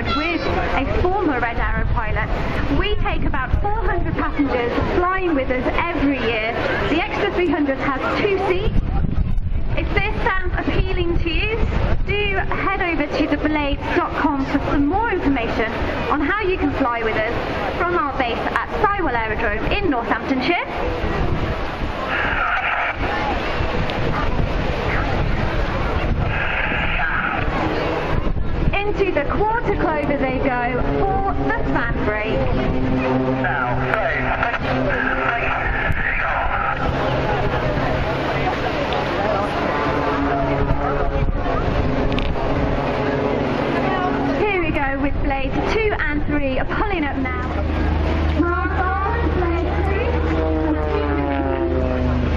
300 with a former Red Arrow pilot. We take about 400 passengers flying with us every year. The extra 300 has 2 seats. If this sounds appealing to you, do head over to theblades.com for some more information on how you can fly with us from our base at Sywell Aerodrome in Northamptonshire. Into the quarter clover they go for the fan brake. Now, Here we go with blades 2 and 3 are pulling up now. Blade 3.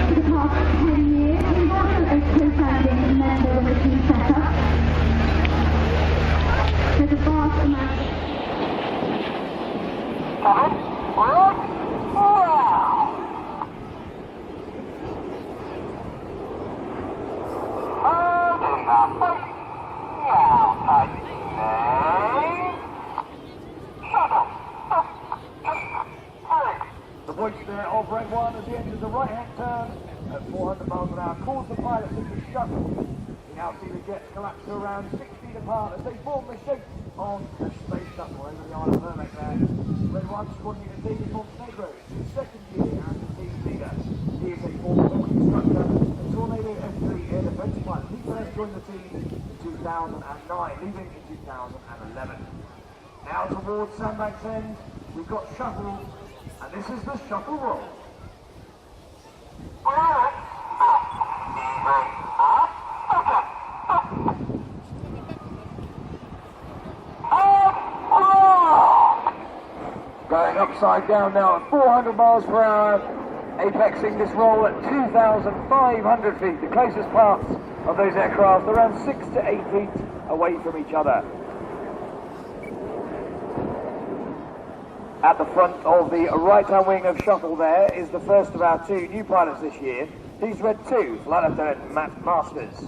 For the past 10 years, we've also a co-founding member of the team setup. There's a vast amount The voice there of Red 1 as he enters the right-hand turn at 400 miles an hour calls the pilots into shuttle. We now see the jets collapse to around 6 feet apart as they form the shape of a space shuttle over the Isle of Berwick there. Red 1 squadron leader David Montenegro is his second year as the team leader. He is a former Hawk instructor and Tornado F3 air defence pilot. He first joined the team in 2009, leaving in 2011. Now towards Sandbank's End, we've got shuttle, and this is the shuttle roll. Going upside down now at 400 miles per hour, apexing this roll at 2,500 feet. The closest parts of those aircraft around 6 to 8 feet away from each other. At the front of the right-hand wing of shuttle there is the first of our 2 new pilots this year. He's Red 2, Flight Lieutenant Matt Masters.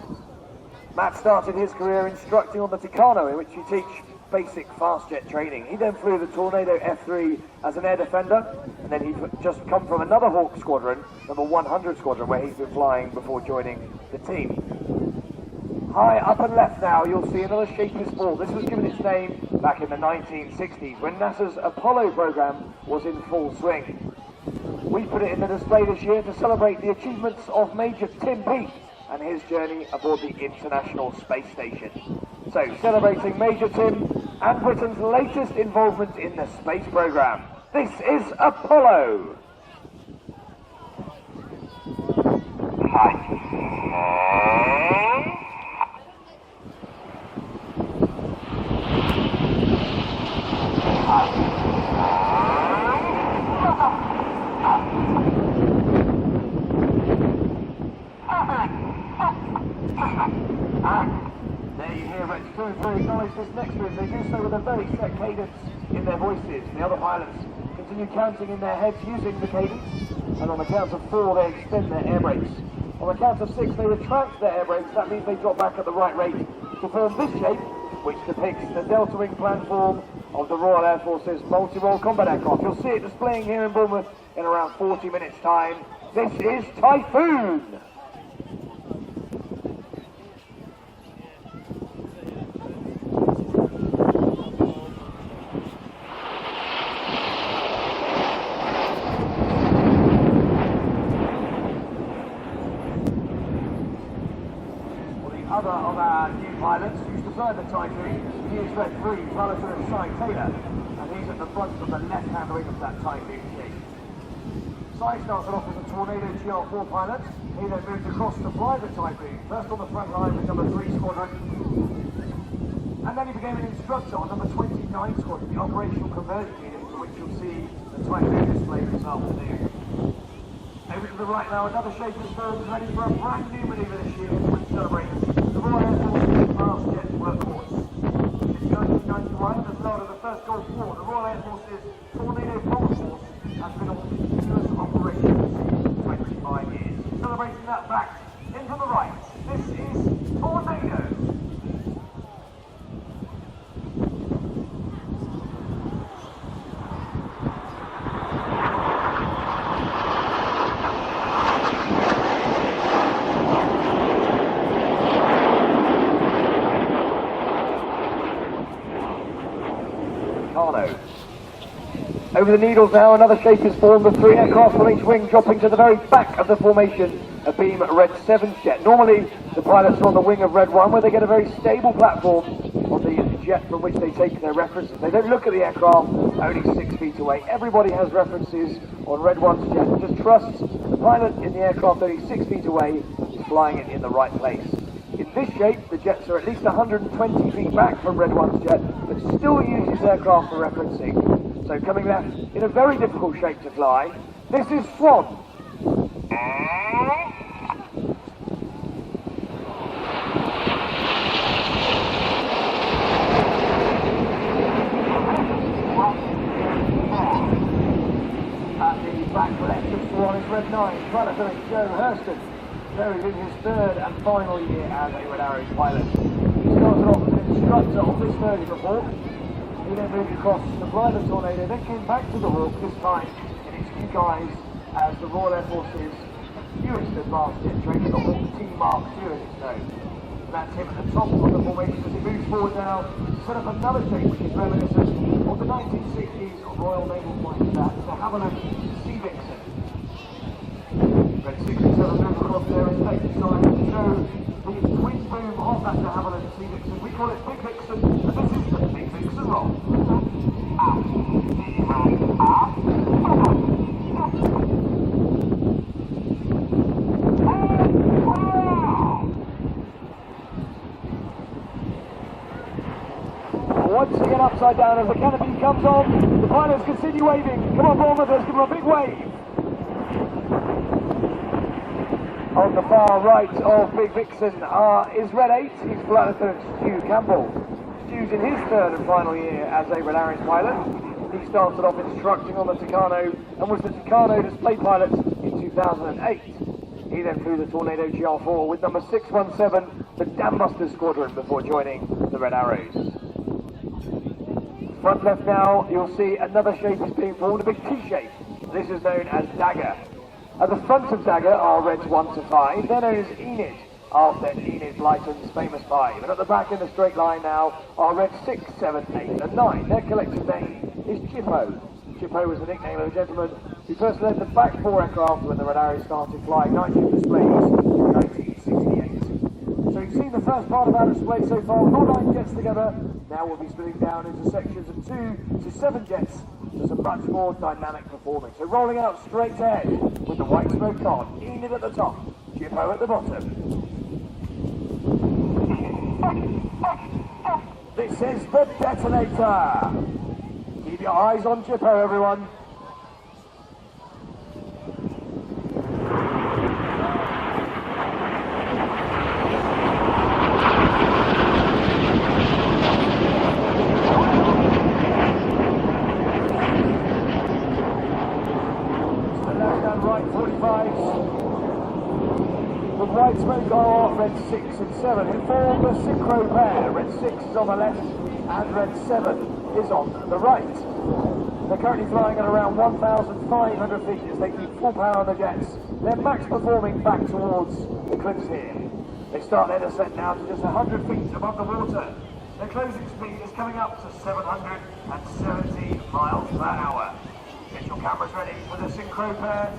Matt started his career instructing on the Tucano, in which you teach basic fast jet training. He then flew the Tornado F3 as an air defender, and then he'd just come from another Hawk squadron, number 100 squadron, where he's been flying before joining the team. High up and left now, you'll see another shapeless ball. This was given its name back in the 1960s when NASA's Apollo program was in full swing. We put it in the display this year to celebrate the achievements of Major Tim Peake and his journey aboard the International Space Station. So, celebrating Major Tim and Britain's latest involvement in the space program. This is Apollo. There you hear Rex 2 and 3 acknowledge this next bit. They do so with a very set cadence in their voices. The other pilots continue counting in their heads using the cadence, and on the count of 4 they extend their air brakes. On the count of 6 they retract their air brakes. That means they drop back at the right rate to form this shape, which depicts the delta wing platform of the Royal Air Force's multi-role combat aircraft. You'll see it displaying here in Bournemouth in around 40 minutes time. This is Typhoon. Other of our new pilots used to fly the Typhoon. He is Red 3, Flight Lieutenant Cy Taylor, and he's at the front of the left-hand wing of that Typhoon shape. Cy started off as a Tornado GR4 pilot. He then moved across to fly the Typhoon, first on the front line with number 3 squadron, and then he became an instructor on number 29 squadron, the operational conversion unit, for which you'll see the Typhoon displayed this afternoon. Over to the right now, another shape is formed, ready for a brand new manoeuvre this year, which celebrates the Royal Air Force's fast jet workhorse. Since 1991, the start of the first Gulf War, the Royal Air Force's Tornado Bomber Force has been on continuous operations for 25 years. Celebrating that fact, into the right, this is Tornado. Over the Needles now, another shape is formed of 3 aircraft on each wing, dropping to the very back of the formation, a beam Red 7's jet. Normally, the pilots are on the wing of Red 1, where they get a very stable platform on the jet from which they take their references. They don't look at the aircraft only 6 feet away. Everybody has references on Red 1's jet. Just trust the pilot in the aircraft only 6 feet away is flying it in the right place. In this shape, the jets are at least 120 feet back from Red 1's jet, but still uses aircraft for referencing. So coming left in a very difficult shape to fly, this is Swan. At the back left of Swan is Red 9, pilot Joe Hurston. Joe is in his 3rd and final year as a Red Arrows pilot. He started off as an instructor on this version of Hawk. He then moved across to fly the Tornado, then came back to the Hawk, this time in his new guise as the Royal Air Force's newest advanced jet trainer, the Hawk T Mark II as it's known. And that's him at the top of the formation as he moves forward now to set up another shape which is reminiscent of the 1960s Royal Naval fighter, that's the Havilland Sea Vixen. Red 67 move across there in second side to show the twin boom of that de Havilland Sea Vixen. We call it Big Vixen, and this is the Big Vixen roll. Once again upside down as the canopy comes on, the pilots continue waving. Come on Bournemouth, let's give them a big wave. On the far right of Big Vixen is Red 8, he's Flight Lieutenant Stu Campbell. Stu's in his 3rd and final year as a Red Arrows pilot. He started off instructing on the Tucano and was the Tucano display pilot in 2008. He then flew the Tornado GR4 with number 617, the Dambusters Squadron, before joining the Red Arrows. Front left now, you'll see another shape is being formed, a big T-shape. This is known as Dagger. At the front of Dagger are Reds 1 to 5, they're known as Enid, after Enid Blyton's famous 5. And at the back in the straight line now are Reds 6, 7, 8 and 9. Their collective name is Chippo. Chippo was the nickname of a gentleman who first led the back 4 aircraft when the Red Arrows started flying night shift displays in 1968. So you've seen the first part of our display so far with all 9 jets together. Now we'll be splitting down into sections of 2 to 7 jets for some much more dynamic performance. So rolling out straight ahead with the white smoke on, Enid at the top, Chippo at the bottom. This is the detonator. Keep your eyes on Chippo, everyone. With white smoke are Red 6 and 7, who form the synchro pair. Red 6 is on the left and Red 7 is on the right. They're currently flying at around 1,500 feet as they keep full power on the jets. They're max performing back towards the cliffs here. They start their descent now to just 100 feet above the water. Their closing speed is coming up to 770 miles per hour. Get your cameras ready for the synchro pair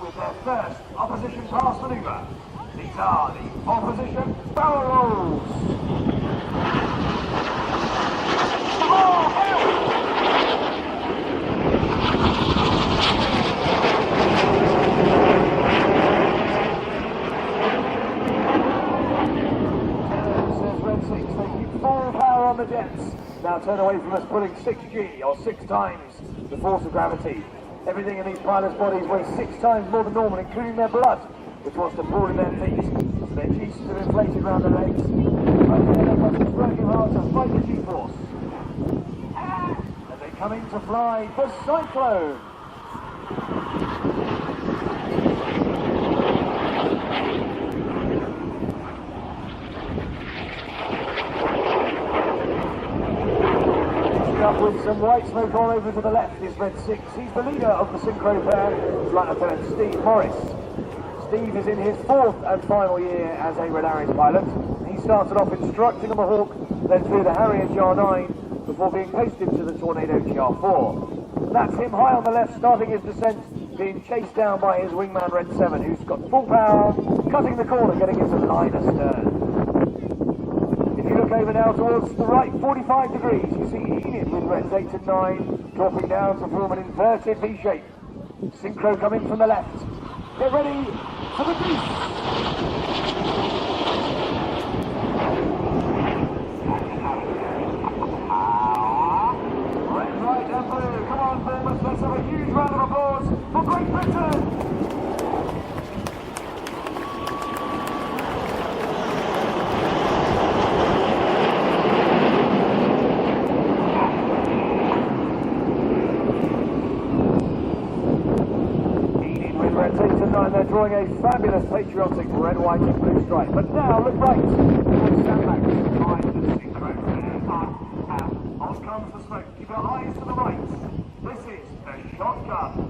with their first opposition pass manoeuvre. These are the opposition barrel rolls. Says Red 6, they keep full power on the jets. Now turn away from us, pulling 6G, or 6 times the force of gravity. Everything in these pilots' bodies weighs 6 times more than normal, including their blood, which wants to pool in their feet. So their G-stresses are inflated around their legs. Both their muscles working hard to fight the G-force. As they come in to fly the Cyclone. Up with some white smoke all over to the left is Red 6. He's the leader of the synchro pair, Flight Lieutenant Steve Morris. Steve is in his 4th and final year as a Red Arrows pilot. He started off instructing on the Hawk, then flew the Harrier GR9 before being posted to the Tornado GR4. That's him high on the left, starting his descent, being chased down by his wingman Red 7, who's got full power, cutting the corner, getting into line astern. If you look over now towards the right, 45 degrees, you see Enid with Reds 8 and 9, dropping down to form an inverted V shape. Synchro coming from the left. Get ready for the beast! Right and blue. Come on, Bournemouth. Let's have a huge round of applause for Great Britain. Enid with Reds 8 and 9. They're drawing a fabulous patriotic red, white and blue stripe. But now, look right. Stand back behind the synchro. On comes the smoke. Keep your eyes to the right. This is a shotgun.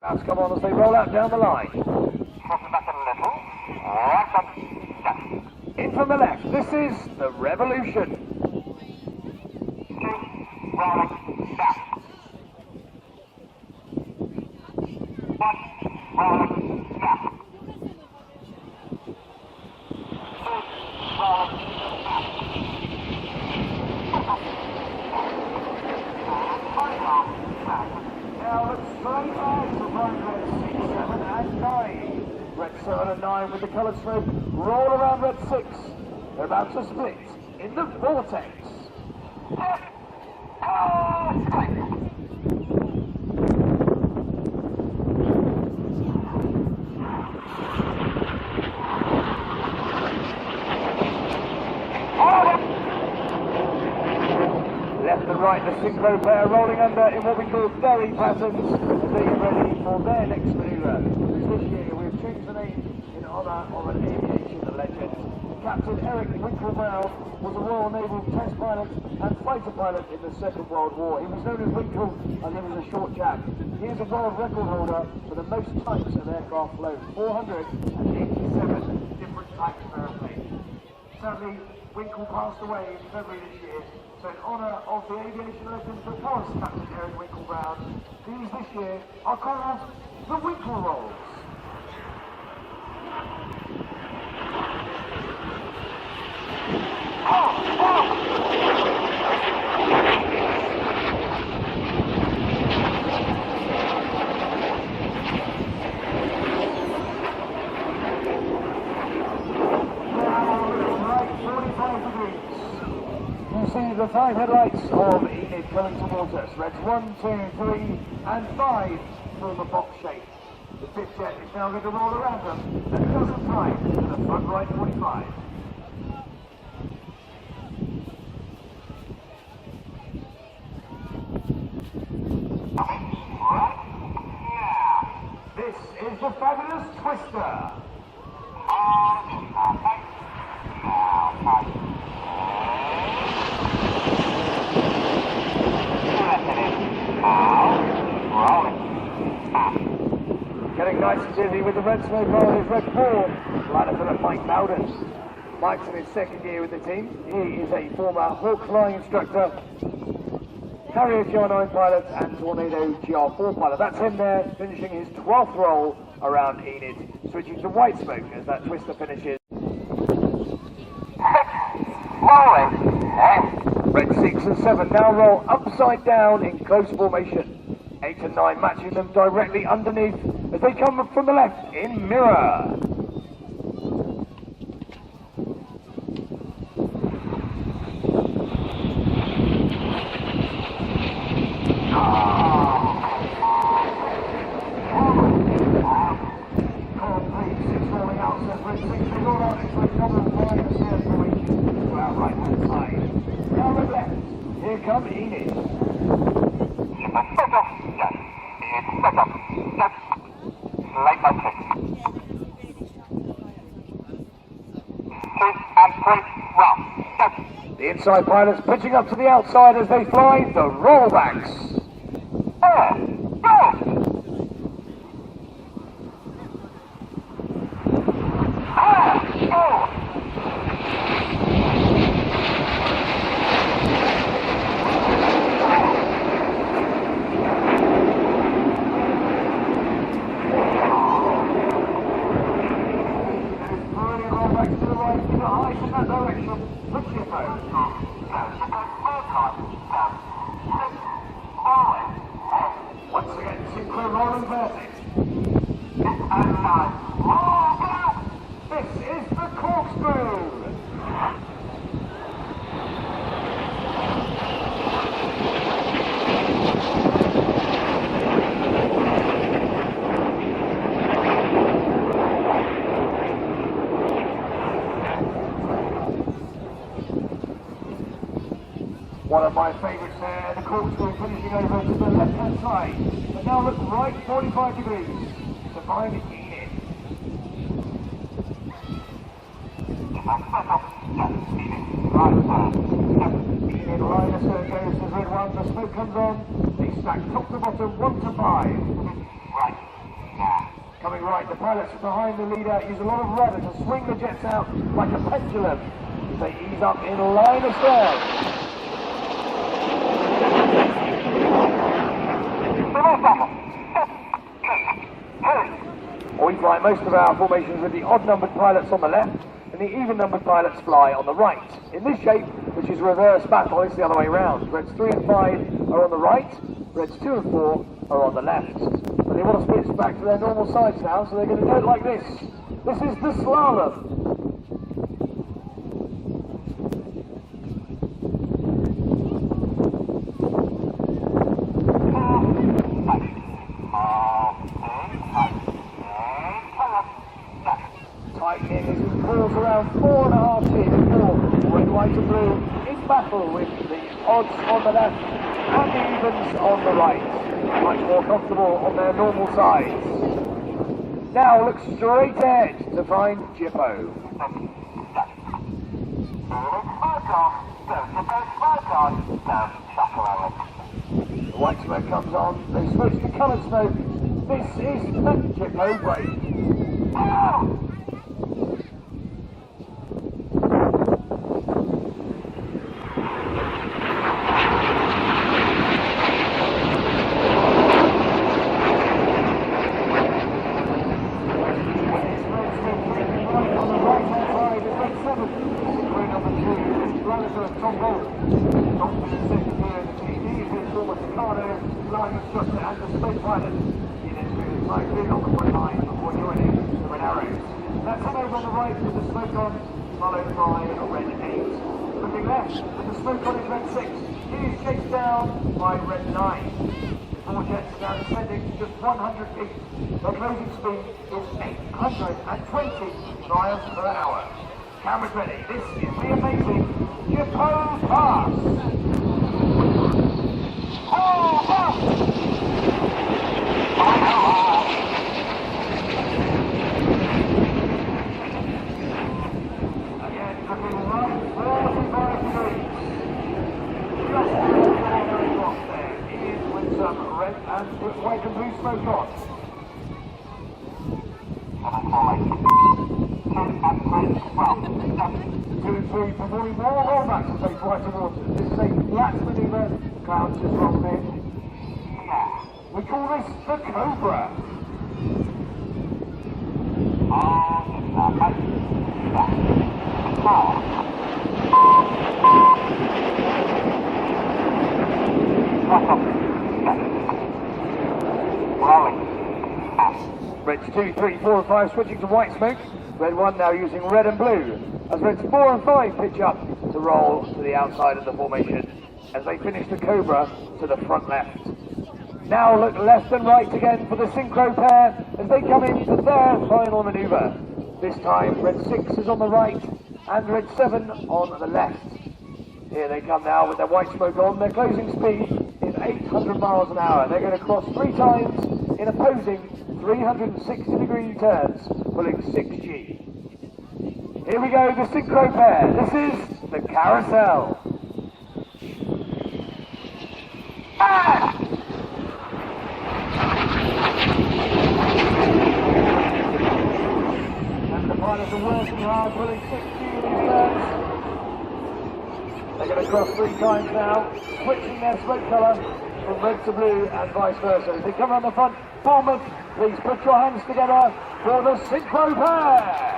That's come on as they roll out down the line. In from the left, this is the Revolution. Now look straight ahead for Red 6, 7 and 9. Red 7 and 9 with the coloured smoke roll around Red 6. They're about to split in the vortex. Left and right, the synchro pair rolling under in what we call ferry patterns as they get ready for their next manoeuvre. This year we've chosen a name in honour of an aviation legend. Captain Eric Winkle-Brown was a Royal Naval test pilot and fighter pilot in the Second World War. He was known as Winkle and he was a short chap. He is a world record holder for the most types of aircraft flown, 487 different types of airplanes. Sadly, Winkle passed away in February this year, so in honour of the aviation legend that was Captain Eric Winkle-Brown, these this year are called the Winkle Rolls. You see the 5 headlights of Enid coming towards us. Reds 1, 2, 3 and 5 form a box shape. The fifth jet is now going to roll around them and it doesn't time to the front right 45. This is the fabulous Twister. Getting nice and dizzy with the red smoke roll is Red 4, Lieutenant Mike Bowden. Mike's in his second year with the team. He is a former Hawk flying instructor, Harrier GR9 pilot and Tornado GR4 pilot. That's him there, finishing his 12th roll around Enid, switching to white smoke as that Twister finishes. Red 6 and 7 now roll upside down in close formation. 8 and 9 matching them directly underneath as they come from the left in mirror. Here come Enid. The inside pilots pitching up to the outside as they fly the rollbacks. Once again, synchro roll and vertex. This is the corkscrew. One of my favourites there, the corkscrew finishing over to the left-hand side. But now look right 45 degrees to find Enid. Enid liner goes as red one, the smoke comes on. They stack top to bottom, 1 to 5. Coming right, the pilots behind the leader use a lot of rudder to swing the jets out like a pendulum. They ease up in line astern. We fly most of our formations with the odd-numbered pilots on the left and the even-numbered pilots fly on the right. In this shape, which is reverse battle, it's the other way round. Reds 3 and 5 are on the right, Reds 2 and 4 are on the left. But they want to switch back to their normal sides now, so they're going to do it like this. This is the slalom. Tightening as he pulls around 4.5 feet before red, white and blue in battle with the odds on the left and the evens on the right. Much more comfortable on their normal sides. Now look straight ahead to find Jippo. The white smoke comes on, they switch to coloured smoke. This is the Jippo break. And the space pilot. He then moves nicely on the front line before joining the red arrows. That's him over on the right with the smoke on, followed by a red 8. Looking left with the smoke on is red 6. He is chased down by red 9. The 4 jets are now descending to just 100 feet. Their closing speed is 820 miles per hour. Cameras ready. This is the amazing Jippo Pass. Again, looking right 45 degrees. Just very close there. It is with some red and white and blue smoke on. 2 and 3 performing more rollbacks as they fly towards us. This is a flat maneuver. Clouds just roll in. We call this the Cobra. Reds 2, 3, 4 and 5 switching to white smoke. Red 1 now using red and blue. As Reds 4 and 5 pitch up to roll to the outside of the formation as they finish the Cobra to the front left. Now look left and right again for the synchro pair as they come into their final manoeuvre. This time red 6 is on the right and red 7 on the left. Here they come now with their white smoke on. Their closing speed is 800 miles an hour. They're going to cross 3 times in opposing 360-degree turns, pulling 6G. Here we go, the synchro pair. This is the carousel. And the pilots are working hard, pulling 16 in turns. They're going to cross 3 times now, switching their smoke colour from red to blue and vice versa. As they come around the front, Bournemouth, please put your hands together for the synchro pair.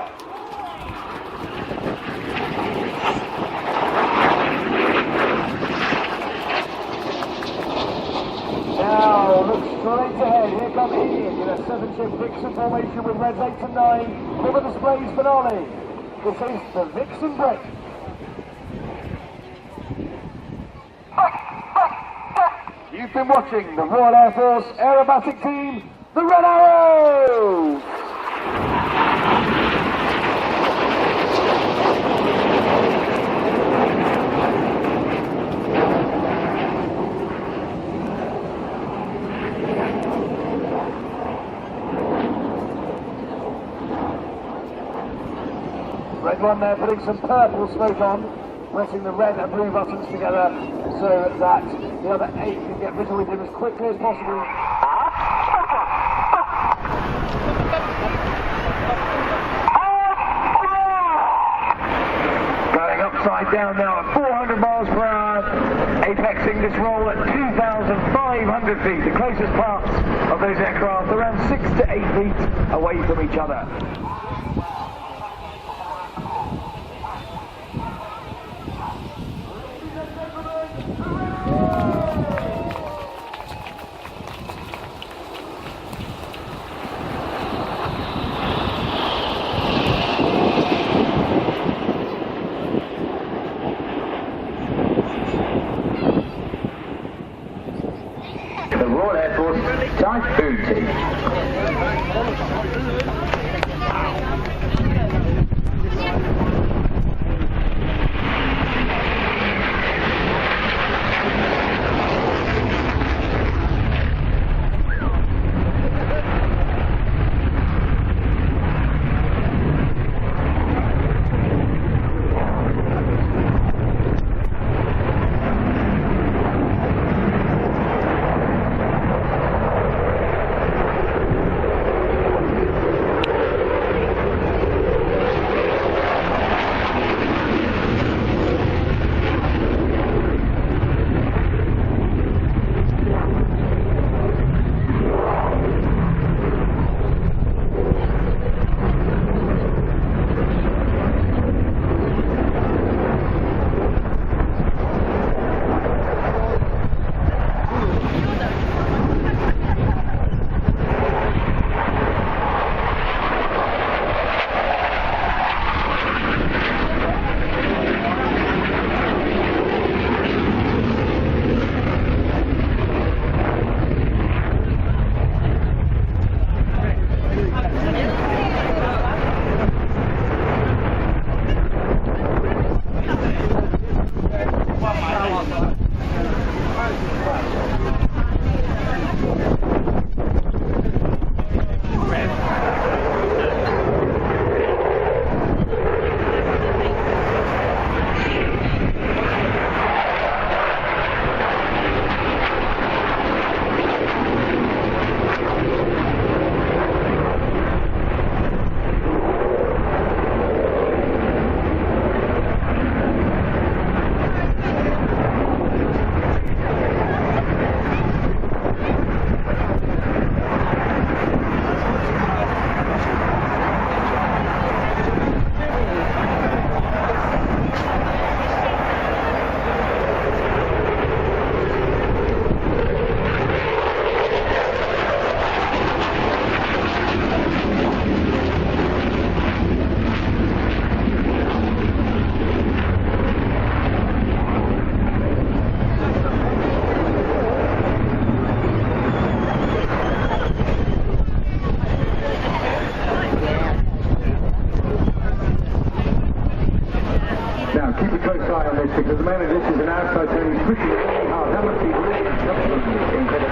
Now, look straight ahead. Here comes Ian in a 7-ship Vixen formation with reds 8 and 9 for the display's finale. This is the Vixen break. You've been watching the Royal Air Force aerobatic team, the Red Arrows! Red one there putting some purple smoke on, pressing the red and blue buttons together so that the other 8 can get rid with him as quickly as possible. Going upside down now at 400 miles per hour, apexing this roll at 2,500 feet. The closest parts of those aircraft around 6 to 8 feet away from each other. The Royal Air Force Typhoon team. Because at the moment this is an outside turn, he's pushing it really hard. That must be really incredible.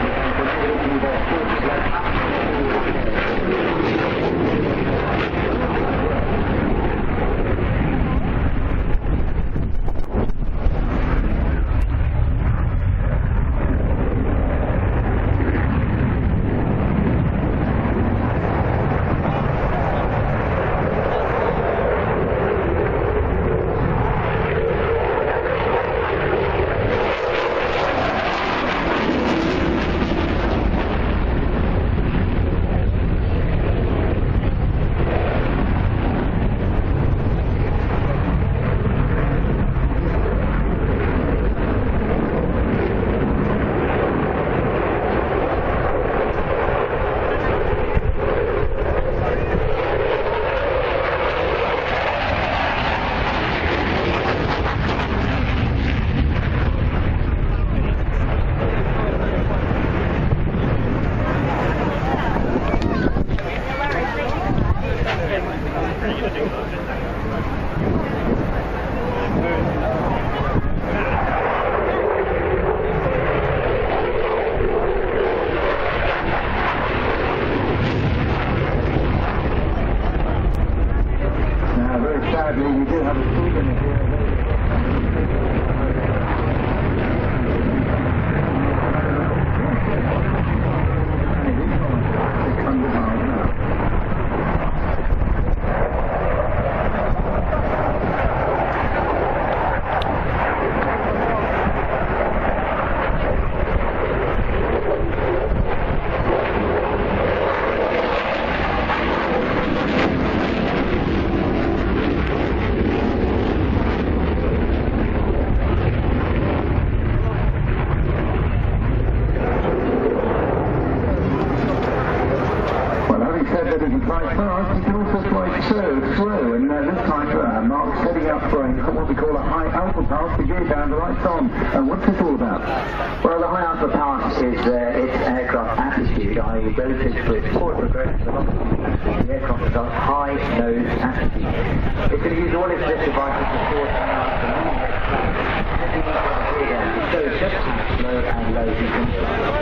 Well, you can also fly slow, and this time Mark's heading up for what we call a high alpha pass to gear down the lights on. And what's this all about? Well, the high alpha pass is its aircraft attitude, i.e. relative to its forward progressive velocity. The aircraft is on high nose attitude. It's going to use all its lift devices to force the so just how slow and low you can